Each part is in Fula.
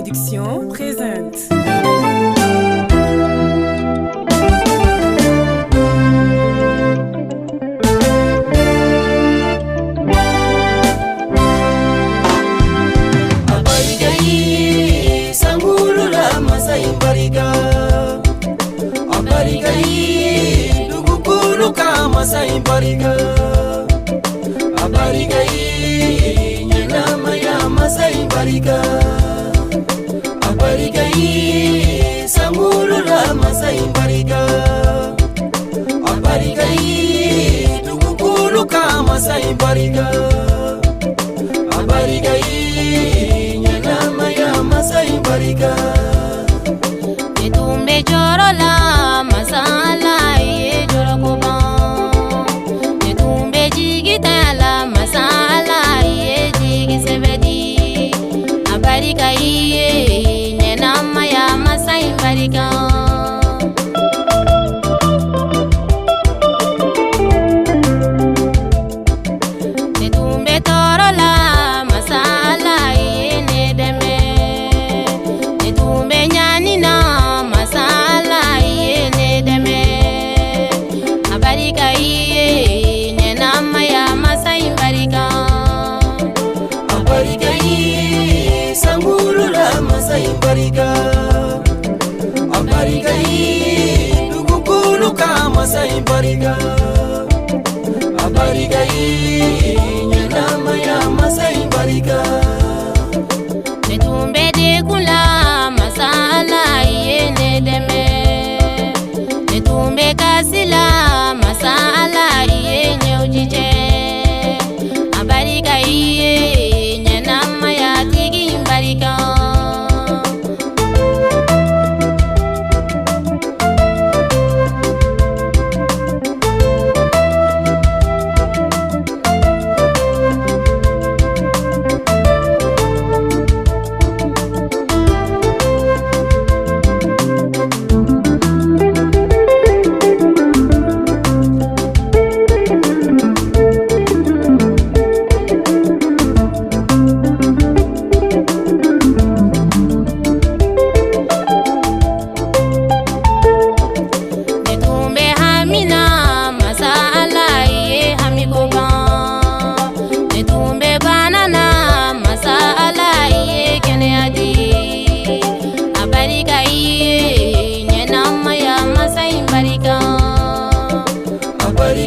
Production présente. Masai Bariga, Abarigai, Yanama ya Masai Bariga, Abarigai, Samurula Masai Bariga, Abarigai, Dugukuluka Masai Bariga, Abarigai, Yanama ya Masai Bariga. Etumbe jorola masala ye jorokoba. Barika iye nyenama ya Masai Barika. Netumbe torola masala iye nedeme. Netumbe nyanina masala iye nedeme. Barika iye nyenama ya Masai Barika. Barika iye Sangurula Masai Bariga, Abarigai, Dugukuluka Masai Bariga, Abarigai, Yanama ya Masai Bariga. Netumbe de kula masala iye nedeme. Netumbe kasila masala iye nyeujije. Abarigai, Nyanama ya Tigi Barika.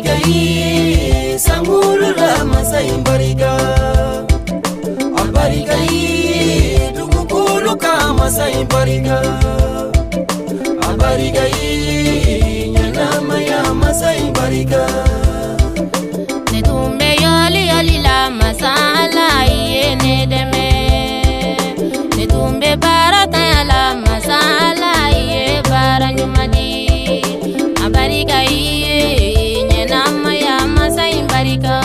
Abarigai, Sangurula Masai Bariga, Abarigai, Dugukuluka Masai Bariga, Abarigai, Yanama ya Masai Bariga. Netumbe yoli yoli la masala iye nedeme. Netumbe barata la masala iye baranyumadi. Abarigai, Nyenama ya Masai Barika.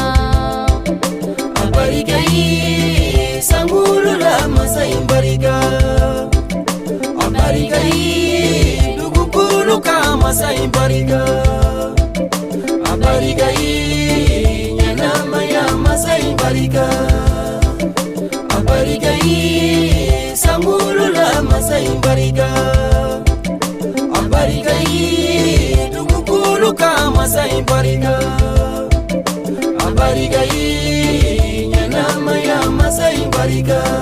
Abarigai, Sangurula Masai Bariga, Abarigai, Dugukuluka Masai Bariga, Abarigai, Nyanama ya Masai Bariga, Abarigai, Sangurula Masai Bariga, Abarigai, Dugukuluka Masai Bariga, Abarigai, Nyanama ya Masai Bariga.